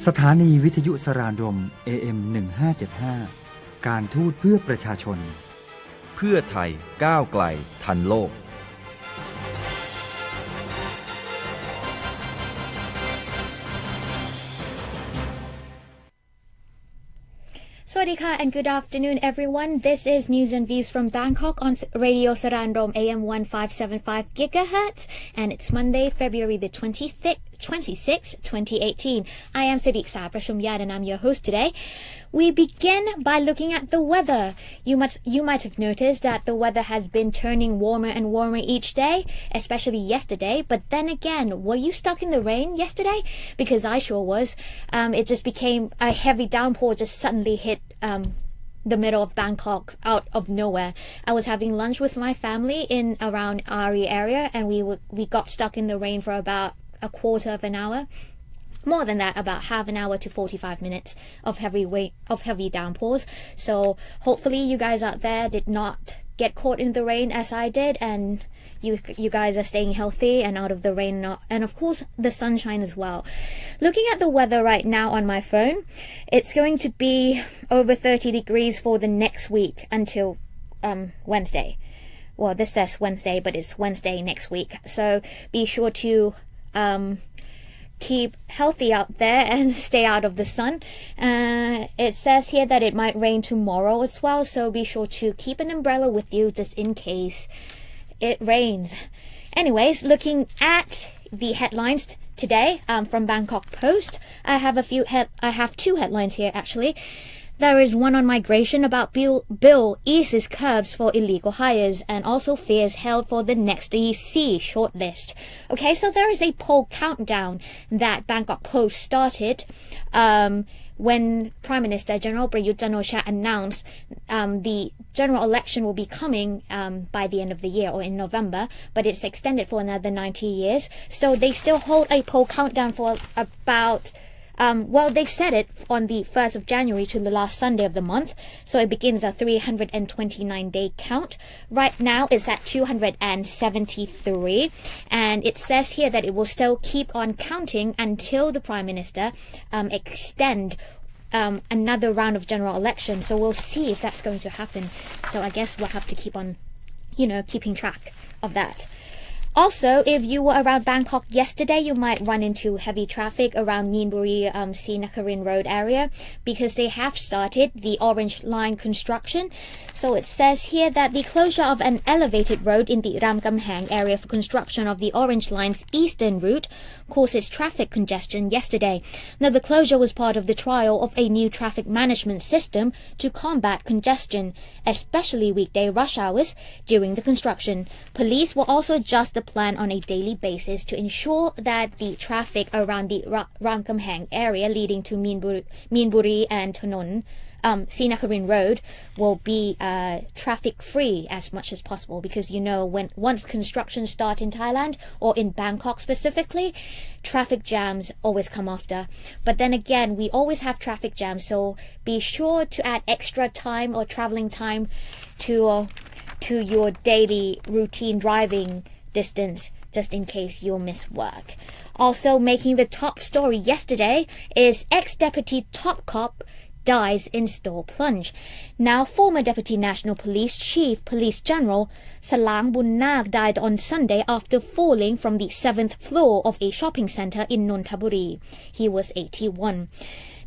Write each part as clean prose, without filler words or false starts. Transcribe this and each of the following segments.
สถานีวิทยุสรานรม AM 1575การทูตเพื่อประชาชนเพื่อไทยก้าวไกลทันโลกSwadika and good afternoon everyone. This is News and Views from Bangkok on Radio Sarandom AM 1575 GHz and it's Monday, February the 26th, 2018. I am Sadiqa Prashumyad and I'm your host today. We begin by looking at the weather. You might have noticed that the weather has been turning warmer and warmer each day, especially yesterday. But then again, were you stuck in the rain yesterday? Because I sure was. It just became a heavy downpour just suddenly hit the middle of Bangkok out of nowhere. I was having lunch with my family in around Ari area and we got stuck in the rain for about a quarter of an hour. More than that, about half an hour to 45 minutes of heavy downpours. So hopefully you guys out there did not get caught in the rain as I did, and you guys are staying healthy and out of the rain, and of course the sunshine as well. Looking at the weather right now on my phone, it's going to be over 30 degrees for the next week until Wednesday. Well, this says Wednesday, but it's Wednesday next week. So be sure to keep healthy out there and stay out of the sun. It says here that it might rain tomorrow as well, so be sure to keep an umbrella with you just in case it rains. Anyways, looking at the headlines today from Bangkok Post, I have two headlines here actually. There is one on migration about bill eases curbs for illegal hires and also fears held for the next EC shortlist. Okay, so there is a poll countdown that Bangkok Post started when Prime Minister General Prayut Chan-o-cha announced the general election will be coming by the end of the year or in November, but it's extended for another 90 years. So they still hold a poll countdown for about they set it on the 1st of January to the last Sunday of the month. So it begins a 329-day count. Right now it's at 273. And it says here that it will still keep on counting until the Prime Minister extend another round of general election. So we'll see if that's going to happen. So I guess we'll have to keep on, keeping track of that. Also, if you were around Bangkok yesterday, you might run into heavy traffic around Meenburi Srinakarin Road area because they have started the Orange Line construction. So it says here that the closure of an elevated road in the Ramkamhang area for construction of the Orange Line's eastern route causes traffic congestion yesterday. Now, the closure was part of the trial of a new traffic management system to combat congestion, especially weekday rush hours during the construction. Police will also adjust the plan on a daily basis to ensure that the traffic around the Ramkamhang area leading to Meenburi and Tonon Srinakarin Road will be traffic free as much as possible, because once construction starts in Thailand or in Bangkok specifically, traffic jams always come after. But then again, we always have traffic jams, so be sure to add extra time or traveling time to your daily routine driving distance just in case you'll miss work. Also making the top story yesterday is ex-deputy top cop dies in store plunge. Now, former Deputy National Police Chief Police General Salang Bunnak died on Sunday after falling from the 7th floor of a shopping centre in Nonthaburi. He was 81.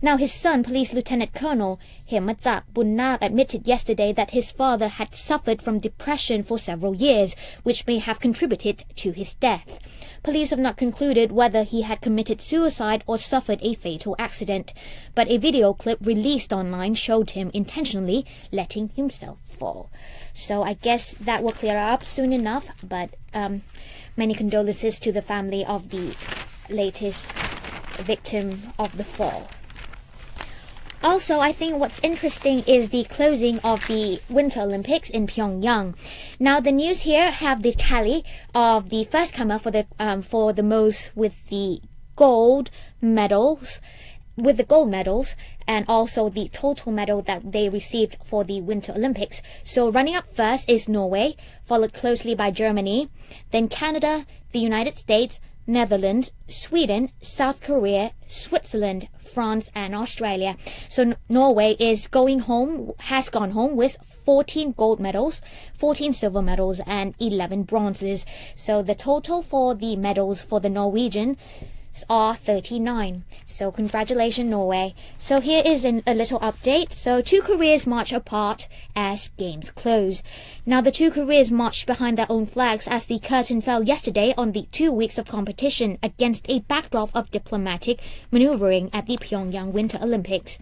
Now, his son, Police Lieutenant Colonel Hemajak Bunnak, admitted yesterday that his father had suffered from depression for several years, which may have contributed to his death. Police have not concluded whether he had committed suicide or suffered a fatal accident, but a video clip released online showed him intentionally letting himself fall. So I guess that will clear up soon enough, but many condolences to the family of the latest victim of the fall. Also, I think what's interesting is the closing of the Winter Olympics in Pyongyang. Now, the news here have the tally of the first comer for the most with the gold medals, and also the total medal that they received for the Winter Olympics. So running up first is Norway, followed closely by Germany, then Canada, the United States, Netherlands, Sweden, South Korea, Switzerland, France, and Australia. So Norway has gone home with 14 gold medals, 14 silver medals, and 11 bronzes. So the total for the medals for the Norwegians are 39. So congratulations, Norway. So here is a little update. So two Koreas march apart as games close. Now the two Koreas marched behind their own flags as the curtain fell yesterday on the 2 weeks of competition against a backdrop of diplomatic maneuvering at the Pyongyang Winter Olympics.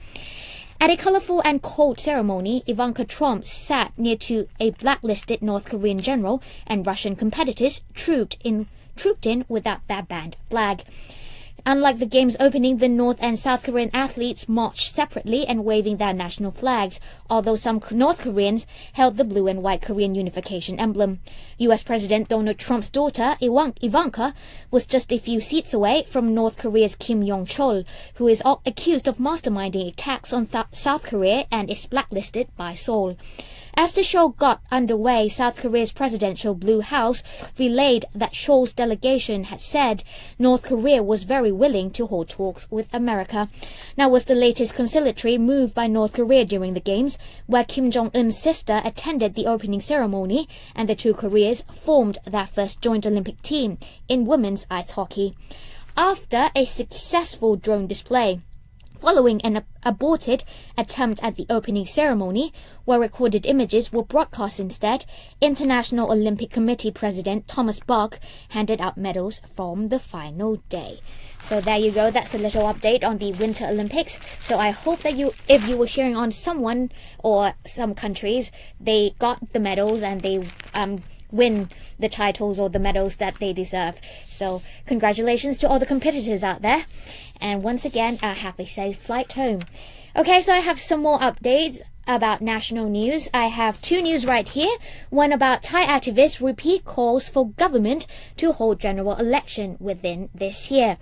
At a colorful and cold ceremony, Ivanka Trump sat near to a blacklisted North Korean general, and Russian competitors trooped in without their banned flag. Unlike the game's opening, the North and South Korean athletes marched separately and waving their national flags, although some North Koreans held the blue and white Korean unification emblem. US President Donald Trump's daughter, Ivanka, was just a few seats away from North Korea's Kim Jong-chol, who is accused of masterminding attacks on South Korea and is blacklisted by Seoul. As the show got underway, South Korea's presidential Blue House relayed that Seoul's delegation had said North Korea was very willing to hold talks with America. Now was the latest conciliatory move by North Korea during the Games, where Kim Jong-un's sister attended the opening ceremony, and the two Koreas formed their first joint Olympic team in women's ice hockey. After a successful drone display, following an aborted attempt at the opening ceremony, where recorded images were broadcast instead, International Olympic Committee President Thomas Bach handed out medals from the final day. So there you go, that's a little update on the Winter Olympics. So I hope that if you were cheering on someone or some countries, they got the medals and they win the titles or the medals that they deserve. So congratulations to all the competitors out there. And once again, have a safe flight home. Okay, so I have some more updates about national news. I have two news right here. One about Thai activists repeat calls for government to hold general election within this year.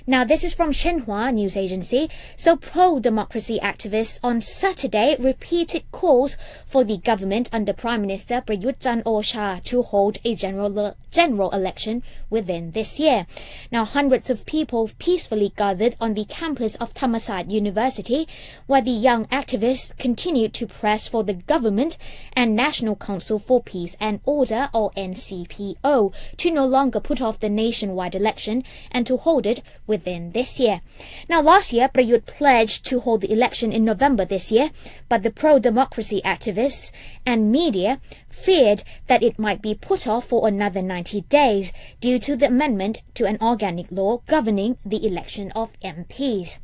Now, this is from Shenhua news agency. So pro-democracy activists on Saturday repeated calls for the government under Prime Minister Prayut Chan-o-cha to hold a general election within this year. Now, hundreds of people peacefully gathered on the campus of Thammasat University, where the young activists continued to press for the government and National Council for Peace and Order, or NCPO, to no longer put off the nationwide election and to hold it within this year. Now, last year, Prayut pledged to hold the election in November this year, but the pro-democracy activists and media feared that it might be put off for another 90 days due to the amendment to an organic law governing the election of MPs.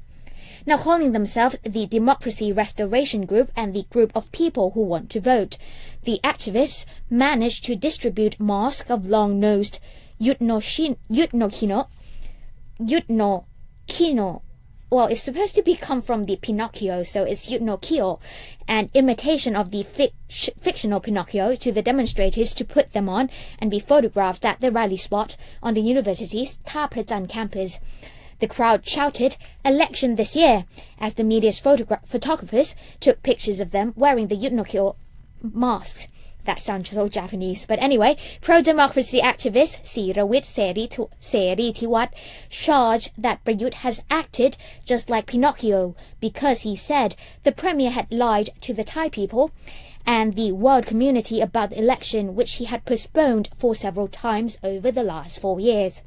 Now calling themselves the Democracy Restoration Group and the group of people who want to vote, the activists managed to distribute masks of long-nosed Yutno Kino. Well, it's supposed to come from the Pinocchio, so it's Yutno, an imitation of the fictional Pinocchio, to the demonstrators to put them on and be photographed at the rally spot on the university's Ta Prajan campus. The crowd shouted, "Election this year," as the media's photographers took pictures of them wearing the Yutno masks. That sounds so Japanese. But anyway, pro-democracy activist Sirawit Seri Tiwat charged that Prayut has acted just like Pinocchio because he said the premier had lied to the Thai people and the world community about the election, which he had postponed for several times over the last 4 years.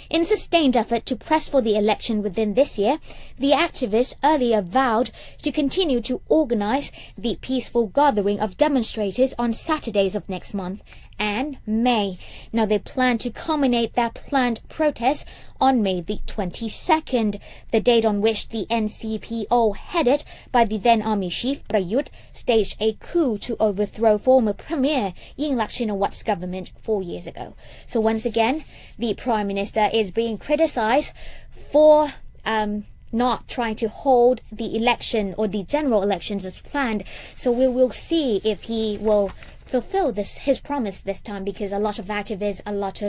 In sustained effort to press for the election within this year, the activists earlier vowed to continue to organize the peaceful gathering of demonstrators on Saturdays of next month and May. Now they plan to culminate their planned protest on May the 22nd, the date on which the NCPO, headed by the then Army Chief Prayut, staged a coup to overthrow former Premier Yingluck Shinawat's government 4 years ago. So once again, the Prime Minister is being criticized for not trying to hold the election or the general elections as planned. So we will see if he will fulfill his promise this time, because a lot of activists, a lot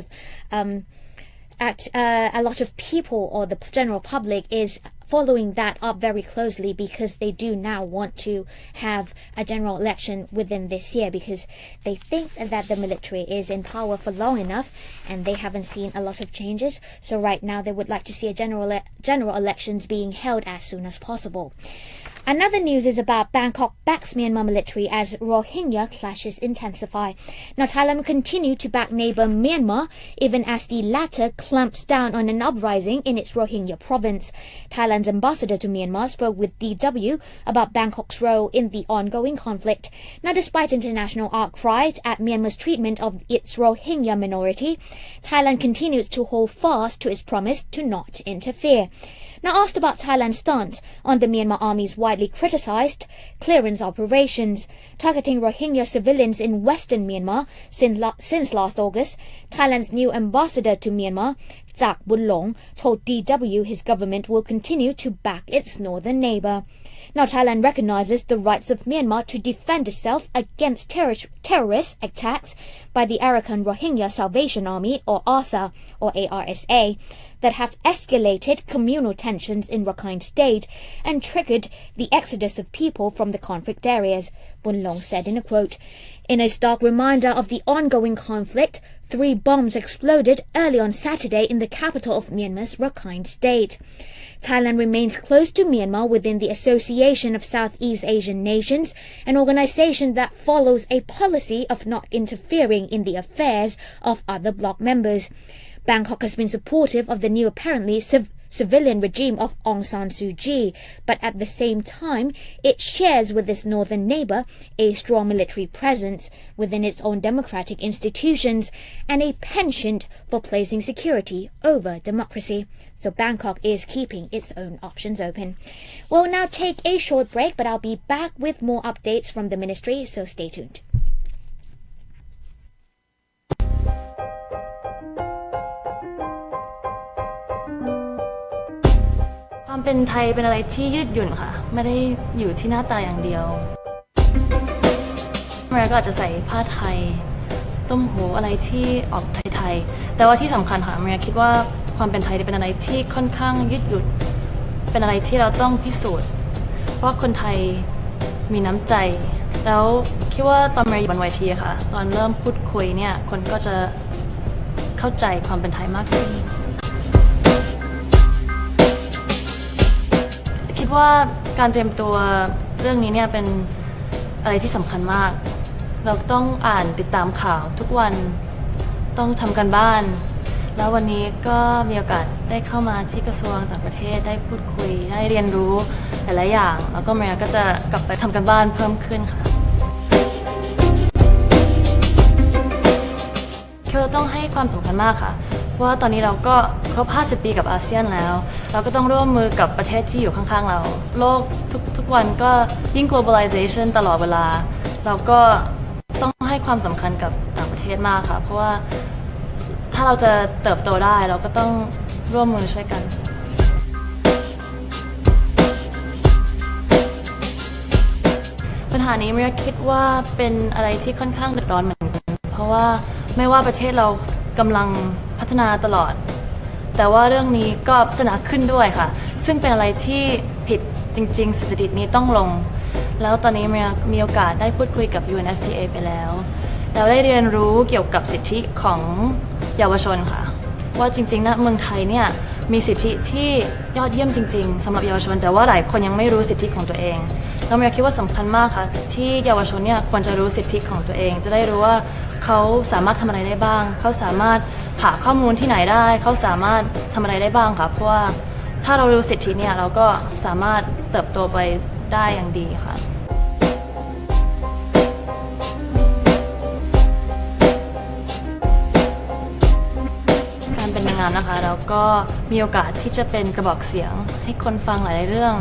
of people or the general public is following that up very closely because they do now want to have a general election within this year because they think that the military is in power for long enough and they haven't seen a lot of changes. So right now they would like to see a general elections being held as soon as possible. Another news is about Bangkok backs Myanmar military as Rohingya clashes intensify. Now, Thailand will continue to back neighbor Myanmar even as the latter clamps down on an uprising in its Rohingya province. Thailand's ambassador to Myanmar spoke with DW about Bangkok's role in the ongoing conflict. Now, despite international outcries at Myanmar's treatment of its Rohingya minority, Thailand continues to hold fast to its promise to not interfere. Now, asked about Thailand's stance on the Myanmar Army's widely criticized clearance operations targeting Rohingya civilians in western Myanmar since last August, Thailand's new ambassador to Myanmar, Jak Bunlong, told DW his government will continue to back its northern neighbor. Now, Thailand recognizes the rights of Myanmar to defend itself against terrorist attacks by the Arakan Rohingya Salvation Army, or ARSA, or ARSA, that have escalated communal tensions in Rakhine State and triggered the exodus of people from the conflict areas, Bunlong said in a quote. In a stark reminder of the ongoing conflict, 3 bombs exploded early on Saturday in the capital of Myanmar's Rakhine State. Thailand remains close to Myanmar within the Association of Southeast Asian Nations, an organization that follows a policy of not interfering in the affairs of other bloc members. Bangkok has been supportive of the new apparently civilian regime of Aung San Suu Kyi, but at the same time, it shares with its northern neighbor a strong military presence within its own democratic institutions and a penchant for placing security over democracy. So Bangkok is keeping its own options open. We'll now take a short break, but I'll be back with more updates from the ministry, so stay tuned. ความเป็นไทยเป็นอะไรที่ยืดหยุ่นค่ะไม่ได้อยู่ที่หน้าตาอย่างเดียวเมื่อก็อาจจะใส่ผ้าไทยต้มหูอะไรที่ออกไทยๆแต่ว่าที่สำคัญค่ะเมื่อคิดว่าความเป็นไทยเป็นอะไรที่ค่อนข้างยืดหยุ่นเป็นอะไรที่เราต้องพิสูจน์เพราะคนไทยมีน้ำใจแล้วคิดว่าตอนเมื่ออยู่บนเวทีค่ะตอนเริ่มพูดคุยเนี่ยคนก็จะเข้าใจความเป็นไทยมากขึ้นคิดว่าการเตรียมตัวเรื่องนี้เนี่ยเป็นอะไรที่สำคัญมากเราต้องอ่านติดตามข่าวทุกวันต้องทำกันบ้านแล้ววันนี้ก็มีโอกาสได้เข้ามาที่กระทรวงต่างประเทศได้พูดคุยได้เรียนรู้หลายๆอย่างแล้วก็เมียก็จะกลับไปทำกันบ้านเพิ่มขึ้นค่ะเราต้องให้ความสำคัญมากค่ะว่าตอนนี้เราก็ครบ50 ปีกับอาเซียนแล้วเราก็ต้องร่วมมือกับประเทศที่อยู่ข้างๆเราโลกทุกวันก็ยิ่ง globalization ตลอดเวลาเราก็ต้องให้ความสำคัญกับต่างประเทศมากค่ะเพราะว่าถ้าเราจะเติบโตได้เราก็ต้องร่วมมือช่วยกันปัญหานี้เมียคิดว่าเป็นอะไรที่ค่อนข้างเดือดร้อนเหมือนกันเพราะว่าไม่ว่าประเทศเรากำลังพัฒนาตลอดแต่ว่าเรื่องนี้ก็พัฒนาขึ้นด้วยค่ะซึ่งเป็นอะไรที่ผิดจริงๆสถิตินี้ต้องลงแล้วตอนนี้มีโอกาสได้พูดคุยกับ UNFPA ไปแล้วเราได้เรียนรู้เกี่ยวกับสิทธิของเยาวชนค่ะว่าจริงๆนะเมืองไทยเนี่ยมีสิทธิที่ยอดเยี่ยมจริงๆสำหรับเยาวชนแต่ว่าหลายคนยังไม่รู้สิทธิของตัวเองเราคิดว่าสำคัญมากค่ะที่เยาวชนเนี่ยควรจะรู้สิทธิของตัวเองจะได้รู้ว่าเขาสามารถทำอะไรได้บ้างเขาสามารถหาข้อมูลที่ไหนได้เขาสามารถทำอะไรได้บ้างค่ะเพราะว่าถ้าเรารู้สิทธิเนี่ยเราก็สามารถเติบโตไปได้อย่างดีค่ะการเป็นนางงามนะคะเราก็มีโอกาสที่จะเป็นกระบอกเสียงให้คนฟังหลายๆเรื่อง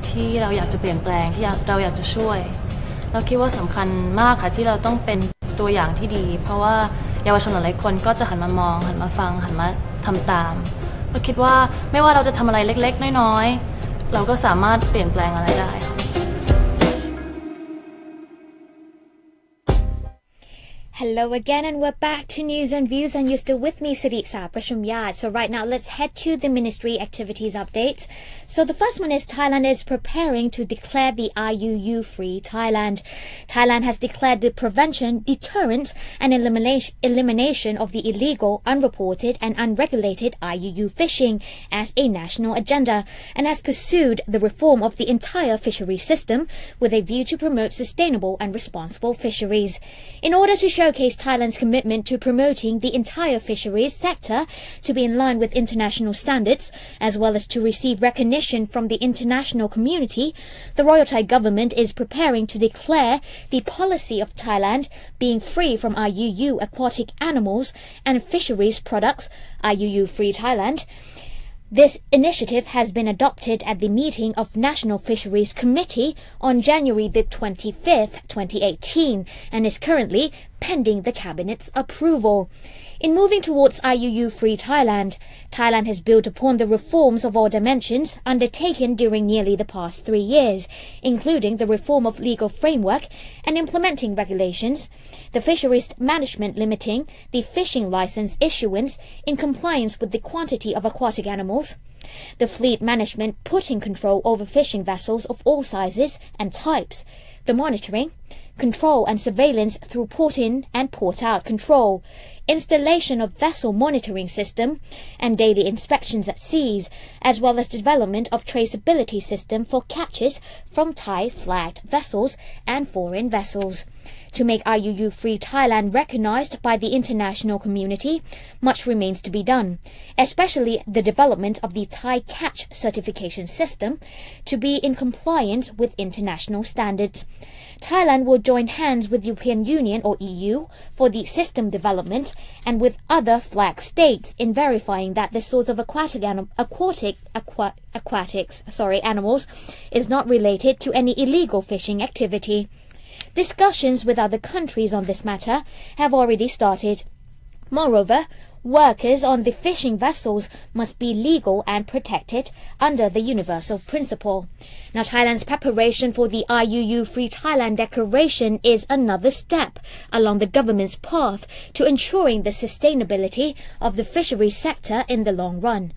ที่เราอยากจะเปลี่ยนแปลงที่เราอยากจะช่วยเราคิดว่าสำคัญมากค่ะที่เราต้องเป็นตัวอย่างที่ดีเพราะว่าเยาวชนหลายคนก็จะหันมามองหันมาฟังหันมาทำตามก็คิดว่าไม่ว่าเราจะทำอะไรเล็กๆน้อยๆเราก็สามารถเปลี่ยนแปลงอะไรได้ Hello again, and we're back to News and Views, and you're still with me, Siritsa, Prasham. So right now, let's head to the ministry activities updates. So the first one is Thailand is preparing to declare the IUU-free Thailand. Thailand has declared the prevention, deterrence, and elimination of the illegal, unreported, and unregulated IUU fishing as a national agenda, and has pursued the reform of the entire fishery system with a view to promote sustainable and responsible fisheries. In order to showcase Thailand's commitment to promoting the entire fisheries sector to be in line with international standards, as well as to receive recognition from the international community, the Royal Thai government is preparing to declare the policy of Thailand being free from IUU aquatic animals and fisheries products, IUU-free Thailand. This initiative has been adopted at the meeting of National Fisheries Committee on January the 25th, 2018, and is currently pending the Cabinet's approval. In moving towards IUU-free Thailand, Thailand has built upon the reforms of all dimensions undertaken during nearly the past 3 years, including the reform of legal framework and implementing regulations, the fisheries management limiting the fishing license issuance in compliance with the quantity of aquatic animals, the fleet management putting control over fishing vessels of all sizes and types, the monitoring, control and surveillance through port-in and port-out control, installation of vessel monitoring system and daily inspections at seas, as well as development of traceability system for catches from Thai-flagged vessels and foreign vessels. To make IUU-free Thailand recognized by the international community, much remains to be done, especially the development of the Thai catch certification system to be in compliance with international standards. Thailand will join hands with European Union or EU for the system development and with other flag states in verifying that the source of animals is not related to any illegal fishing activity. Discussions with other countries on this matter have already started. Moreover, workers on the fishing vessels must be legal and protected under the universal principle. Now, Thailand's preparation for the IUU-free Thailand Declaration is another step along the government's path to ensuring the sustainability of the fisheries sector in the long run,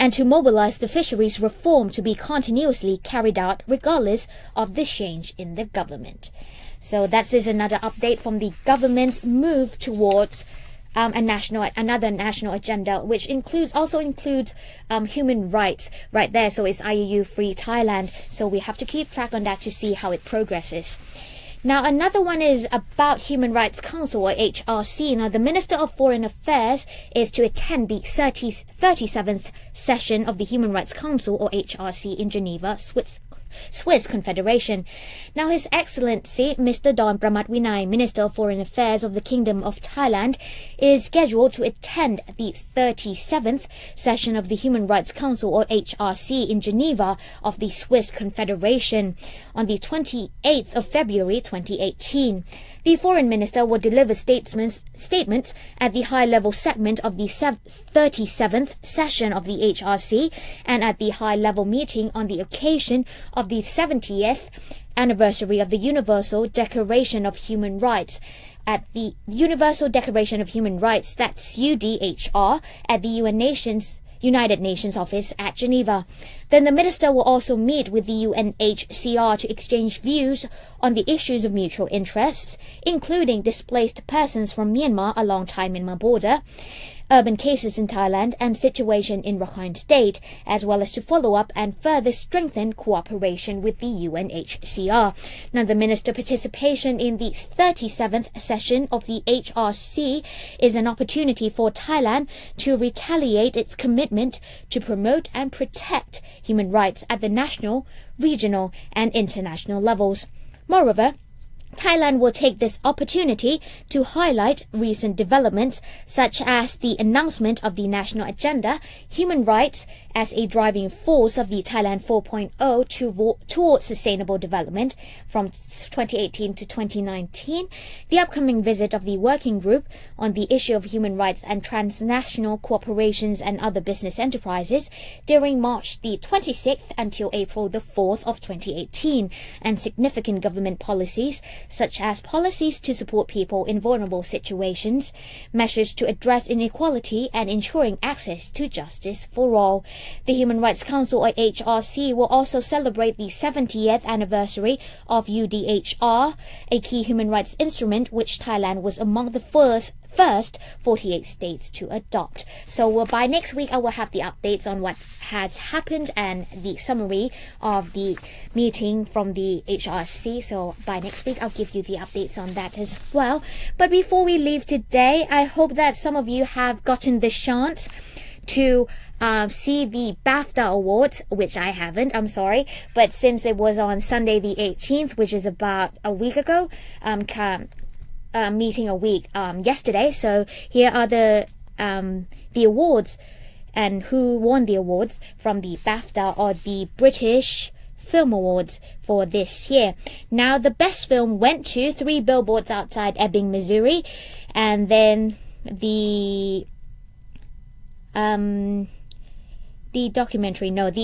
and to mobilize the fisheries reform to be continuously carried out regardless of the change in the government. So that is another update from the government's move towards another national agenda, which also includes human rights right there. So it's IUU-free Thailand. So we have to keep track on that to see how it progresses. Now, another one is about Human Rights Council, or HRC. Now, the Minister of Foreign Affairs is to attend the 37th session of the Human Rights Council, or HRC, in Geneva, Swiss Confederation. Now, His Excellency Mr. Don Pramat-Vinay, Minister of Foreign Affairs of the Kingdom of Thailand, is scheduled to attend the 37th session of the Human Rights Council, or HRC, in Geneva of the Swiss Confederation on the 28th of February 2018. The Foreign Minister will deliver statements at the high-level segment of the 37th session of the HRC and at the high-level meeting on the occasion of the 70th anniversary of the Universal Declaration of Human Rights. At the Universal Declaration of Human Rights, that's UDHR, at the United Nations Office at Geneva. Then the minister will also meet with the UNHCR to exchange views on the issues of mutual interests, including displaced persons from Myanmar along Thai-Myanmar border, urban cases in Thailand, and situation in Rakhine State, as well as to follow up and further strengthen cooperation with the UNHCR. Now, the minister participation in the 37th session of the HRC is an opportunity for Thailand to retaliate its commitment to promote and protect human rights at the national, regional, and international levels. Moreover, Thailand will take this opportunity to highlight recent developments such as the announcement of the national agenda, human rights as a driving force of the Thailand 4.0 towards sustainable development from 2018 to 2019, the upcoming visit of the working group on the issue of human rights and transnational corporations and other business enterprises during March the 26th until April the 4th of 2018, and significant government policies such as policies to support people in vulnerable situations, measures to address inequality, and ensuring access to justice for all. The Human Rights Council, or HRC, will also celebrate the 70th anniversary of UDHR, a key human rights instrument which Thailand was among the first 48 states to adopt. So by next week I will have the updates on what has happened and the summary of the meeting from the HRC. So by next week I'll give you the updates on that as well. But before we leave today, I hope that some of you have gotten the chance to see the BAFTA Awards, which I haven't, I'm sorry, but since it was on Sunday the 18th, which is about a week ago, meeting a week yesterday. So here are the awards and who won the awards from the BAFTA, or the British Film Awards, for this year. Now the best film went to Three Billboards Outside Ebbing, Missouri, and then the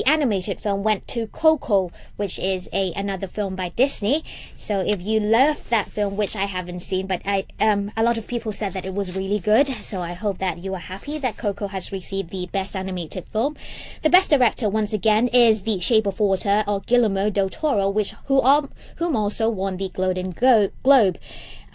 animated film went to Coco, which is another film by Disney. So if you love that film, which I haven't seen, but a lot of people said that it was really good, so I hope that you are happy that Coco has received the best animated film. The best director, once again, is The Shape of Water, or Guillermo del Toro, whom also won the Golden Globe.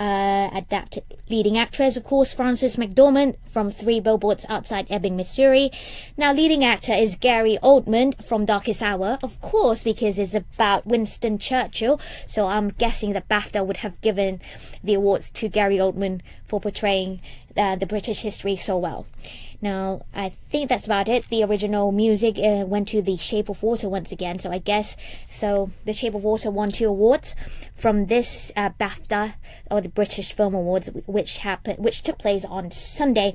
Adapted leading actress, of course, Frances McDormand from Three Billboards Outside Ebbing, Missouri. Now leading actor is Gary Oldman from Darkest Hour, of course, because it's about Winston Churchill, so I'm guessing that BAFTA would have given the awards to Gary Oldman for portraying the British history so well. Now, I think that's about it. The original music went to The Shape of Water once again, so I guess so. The Shape of Water won 2 awards from this BAFTA, or the British Film Awards, which took place on Sunday.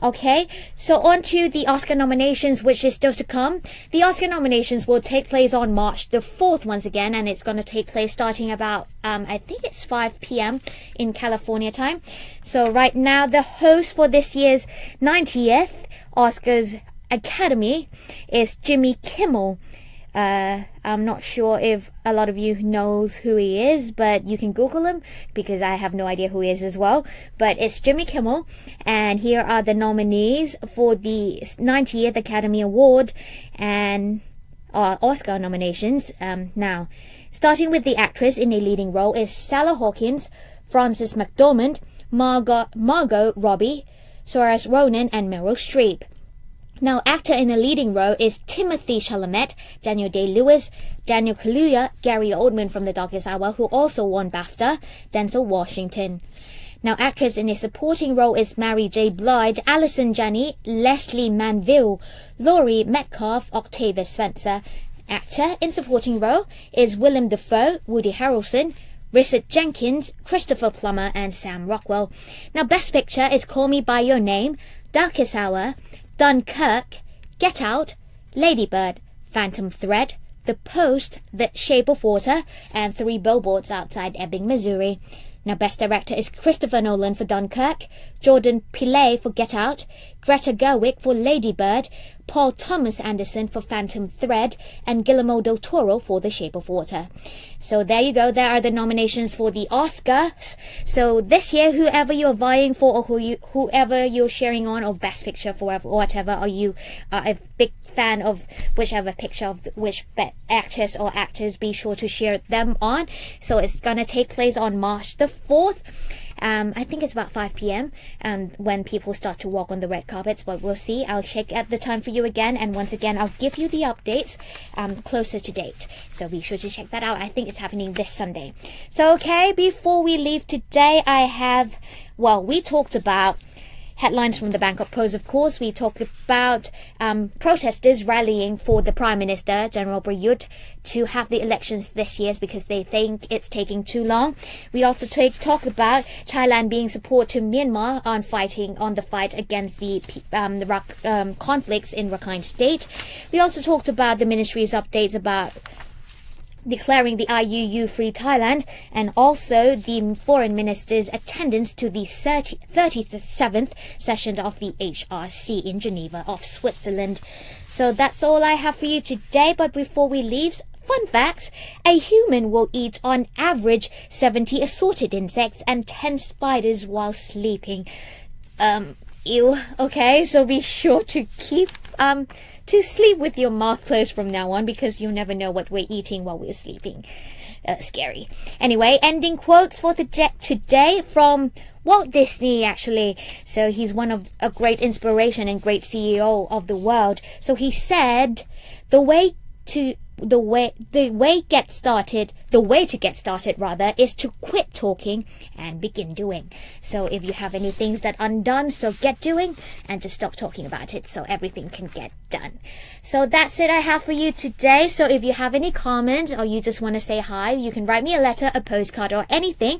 Okay, so on to the Oscar nominations, which is still to come. The Oscar nominations will take place on March the 4th once again, and it's going to take place starting about, I think it's 5 p.m. in California time. So right now, the host for this year's 90th Oscars Academy is Jimmy Kimmel. I'm not sure if a lot of you knows who he is, but you can Google him, because I have no idea who he is as well. But it's Jimmy Kimmel, and here are the nominees for the 90th Academy Award and Oscar nominations. Now, starting with the actress in a leading role is Sally Hawkins, Frances McDormand, Margot Robbie, Saoirse Ronan, and Meryl Streep. Now, actor in a leading role is Timothée Chalamet, Daniel Day-Lewis, Daniel Kaluuya, Gary Oldman from The Darkest Hour, who also won BAFTA, Denzel Washington. Now, actress in a supporting role is Mary J. Blige, Allison Janney, Leslie Manville, Laurie Metcalf, Octavia Spencer. Actor in supporting role is Willem Dafoe, Woody Harrelson, Richard Jenkins, Christopher Plummer, and Sam Rockwell. Now, Best Picture is Call Me By Your Name, Darkest Hour, Dunkirk, Get Out, Lady Bird, Phantom Thread, The Post, The Shape of Water, and Three Billboards Outside Ebbing, Missouri. Now, Best Director is Christopher Nolan for Dunkirk, Jordan Peele for Get Out, Greta Gerwig for Lady Bird, Paul Thomas Anderson for Phantom Thread, and Guillermo del Toro for The Shape of Water. So there you go. There are the nominations for the Oscars. So this year, whoever you're vying for, or whoever you're sharing on, or Best Picture for whatever, or you are a big fan of whichever picture of which actress or actors, be sure to share them on. So it's gonna take place on March the 4th. I think it's about 5 p.m. When people start to walk on the red carpets, but we'll see. I'll check at the time for you again, and once again I'll give you the updates closer to date, so be sure to check that out. I think it's happening this Sunday. So okay, before we leave today, we talked about headlines from the Bangkok Post, of course. We talked about protesters rallying for the Prime Minister, General Prayut, to have the elections this year because they think it's taking too long. We also talk about Thailand being support to Myanmar on the fight against the conflicts in Rakhine State. We also talked about the ministry's updates about declaring the IUU free Thailand, and also the foreign minister's attendance to the 37th session of the HRC in Geneva of Switzerland. So that's all I have for you today, but before we leave, Fun fact, a human will eat on average 70 assorted insects and 10 spiders while sleeping. Ew, okay, so be sure to keep to sleep with your mouth closed from now on because you'll never know what we're eating while we're sleeping. Scary. Anyway, ending quotes for today from Walt Disney, actually. So he's one of a great inspiration and great CEO of the world. So he said, the way to get started rather is to quit talking and begin doing. So if you have any things that undone, so get doing and just stop talking about it so everything can get done. So that's it I have for you today. So if you have any comments or you just want to say hi, you can write me a letter, a postcard or anything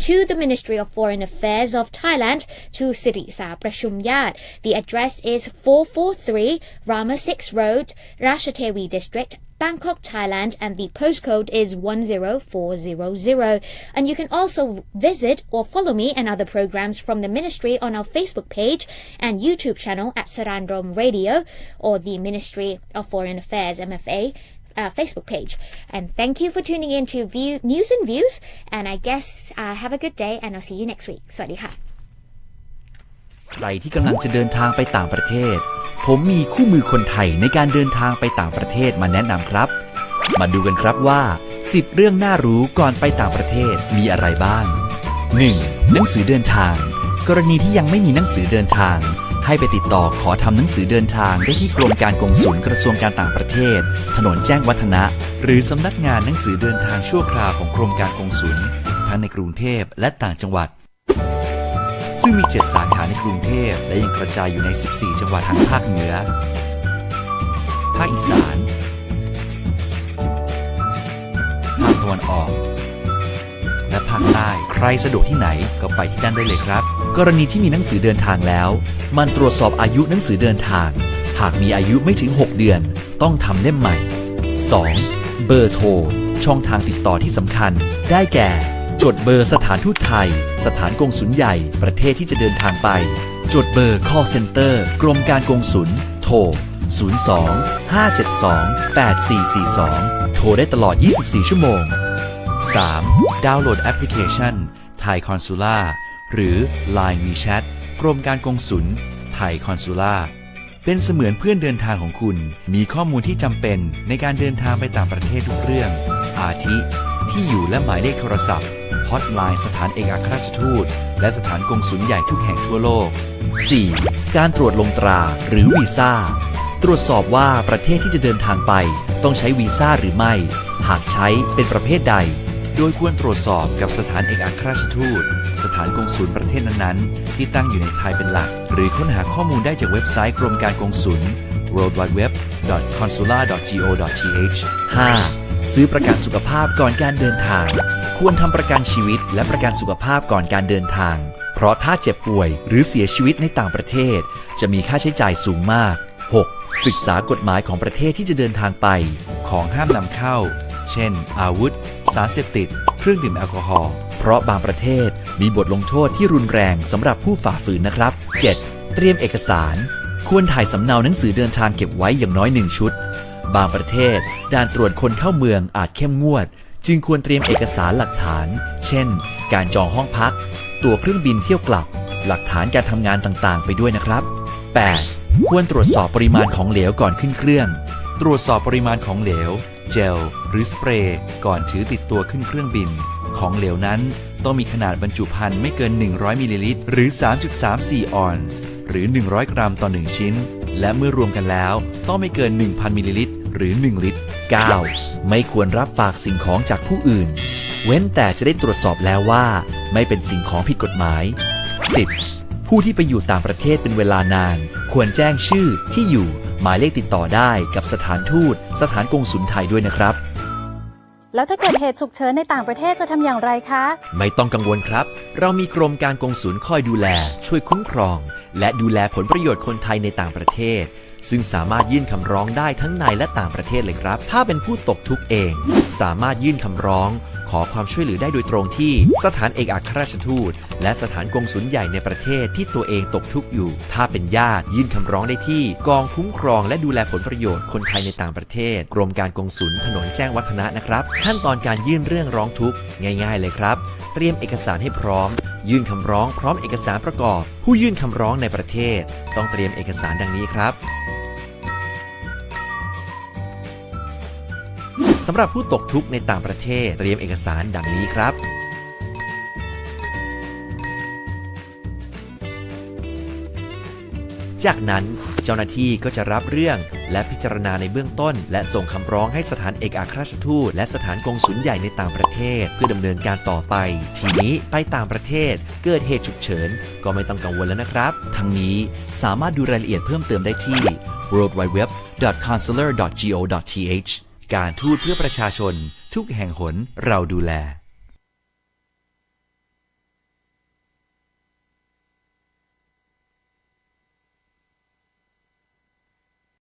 to the Ministry of Foreign Affairs of Thailand to Siri Sa Prashumyat. The address is 443 Rama 6 Road, Rashatevi District, Bangkok, Thailand, and the postcode is 10400. And you can also visit or follow me and other programs from the ministry on our Facebook page and YouTube channel at Saraญรม Radio or the Ministry of Foreign Affairs MFA Facebook page. And thank you for tuning in to News and Views, and I guess have a good day and I'll see you next week. สวัสดีค่ะ ใครที่กำลังจะเดินทางไปต่างประเทศผมมีคู่มือคนไทยในการเดินทางไปต่างประเทศมาแนะนำครับมาดูกันครับว่า10เรื่องน่ารู้ก่อนไปต่างประเทศมีอะไรบ้าง 1. หนังสือเดินทางกรณีที่ยังไม่มีหนังสือเดินทางให้ไปติดต่อขอทำหนังสือเดินทางได้ที่กรมการกงสุลกระทรวงการต่างประเทศถนนแจ้งวัฒนะหรือสำนักงานหนังสือเดินทางชั่วคราวของกรมการกงสุลทั้งในกรุงเทพและต่างจังหวัดซึ่งมี7สาขาในกรุงเทพและยังกระจายอยู่ใน14จังหวัดทั้งภาคเหนือภาคอีสานภาคตะวันออกและภาคใต้ใครสะดวกที่ไหนก็ไปที่นั่นได้เลยครับกรณีที่มีหนังสือเดินทางแล้วมันตรวจสอบอายุหนังสือเดินทางหากมีอายุไม่ถึง6เดือนต้องทำเล่มใหม่ 2. เบอร์โทรช่องทางติดต่อที่สำคัญได้แก่จดเบอร์สถานทูตไทยสถานกงสุลใหญ่ประเทศที่จะเดินทางไปจดเบอร์ call center กรมการกงสุลโทร 02-572-8442 โทรได้ตลอด 24 ชั่วโมง 3. ดาวน์โหลดแอปพลิเคชันไทยคอนซูล่าหรือ Line WeChat กรมการกงสุลไทยคอนซูล่าเป็นเสมือนเพื่อนเดินทางของคุณมีข้อมูลที่จำเป็นในการเดินทางไปต่างประเทศทุกเรื่องอาทิที่อยู่และหมายเลขโทรศัพท์ฮอตไลน์สถานเอกอัครราชทูตและสถานกงสุลใหญ่ทุกแห่งทั่วโลก 4. การตรวจลงตราหรือวีซ่าตรวจสอบว่าประเทศที่จะเดินทางไปต้องใช้วีซ่าหรือไม่หากใช้เป็นประเภทใดโดยควรตรวจสอบกับสถานเอกอัครราชทูตสถานกงสุลประเทศนั้นๆที่ตั้งอยู่ในไทยเป็นหลักหรือค้นหาข้อมูลได้จากเว็บไซต์กรมการกงสุล worldwideweb.consular.go.th 5. ซื้อประกันสุขภาพก่อนการเดินทางควรทำประกันชีวิตและประกันสุขภาพก่อนการเดินทางเพราะถ้าเจ็บป่วยหรือเสียชีวิตในต่างประเทศจะมีค่าใช้จ่ายสูงมาก 6. ศึกษากฎหมายของประเทศที่จะเดินทางไปของห้ามนำเข้าเช่นอาวุธสารเสพติดเครื่องดื่มแอลกอฮอล์เพราะบางประเทศมีบทลงโทษที่รุนแรงสำหรับผู้ฝ่าฝืนนะครับ 7. เตรียมเอกสารควรถ่ายสำเนาหนังสือเดินทางเก็บไว้อย่างน้อย1ชุดบางประเทศด่านตรวจคนเข้าเมืองอาจเข้มงวดจึงควรเตรียมเอกสารหลักฐานเช่นการจองห้องพักตั๋วเครื่องบินเที่ยวกลับหลักฐานการทำงานต่างๆไปด้วยนะครับ 8. ควรตรวจสอบปริมาณของเหลวก่อนขึ้นเครื่องตรวจสอบปริมาณของเหลวเจลหรือสเปรย์ก่อนถือติดตัวขึ้นเครื่องบินของเหลวนั้นต้องมีขนาดบรรจุภัณฑ์ไม่เกิน100มิลลิลิตรหรือ 3.34 ออนซ์หรือ100กรัมต่อ1ชิ้นและเมื่อรวมกันแล้วต้องไม่เกิน 1,000 มิลลิลิตรหรือ1ลิตร 9. ไม่ควรรับฝากสิ่งของจากผู้อื่นเว้นแต่จะได้ตรวจสอบแล้วว่าไม่เป็นสิ่งของผิดกฎหมาย 10. ผู้ที่ไปอยู่ต่างประเทศเป็นเวลานานควรแจ้งชื่อที่อยู่หมายเลขติดต่อได้กับสถานทูตสถานกงสุลไทยด้วยนะครับแล้วถ้าเกิดเหตุฉุกเฉินในต่างประเทศจะทำอย่างไรคะไม่ต้องกังวลครับเรามีกรมการกงสุลคอยดูแลช่วยคุ้มครองและดูแลผลประโยชน์คนไทยในต่างประเทศซึ่งสามารถยื่นคำร้องได้ทั้งในและต่างประเทศเลยครับถ้าเป็นผู้ตกทุกข์เองสามารถยื่นคำร้อง ขอความช่วยเหลือได้โดยตรงที่สถานเอกอัครราชทูตและสถานกงสุลใหญ่ในประเทศที่ตัวเองตกทุกข์อยู่ถ้าเป็นญาติยื่นคำร้องได้ที่กองคุ้มครองและดูแลผลประโยชน์คนไทยในต่างประเทศกรมการกงสุลถนนแจ้งวัฒนะนะครับขั้นตอนการยื่นเรื่องร้องทุกข์ง่ายๆเลยครับเตรียมเอกสารให้พร้อมยื่นคำร้องพร้อมเอกสารประกอบผู้ยื่นคำร้องในประเทศต้องเตรียมเอกสารดังนี้ครับสำหรับผู้ตกทุกข์ในต่างประเทศเตรียมเอกสารดังนี้ครับจากนั้นเจ้าหน้าที่ก็จะรับเรื่องและพิจารณาในเบื้องต้นและส่งคำร้องให้สถานเอกอัครราชทูตและสถานกงสุลใหญ่ในต่างประเทศเพื่อดำเนินการต่อไปทีนี้ไปต่างประเทศเกิดเหตุฉุกเฉินก็ไม่ต้องกังวลแล้วนะครับทั้งนี้สามารถดูรายละเอียดเพิ่มเติมได้ที่ worldwideweb.consular.go.th การทูตเพื่อประชาชนทุกแห่งหนเราดูแล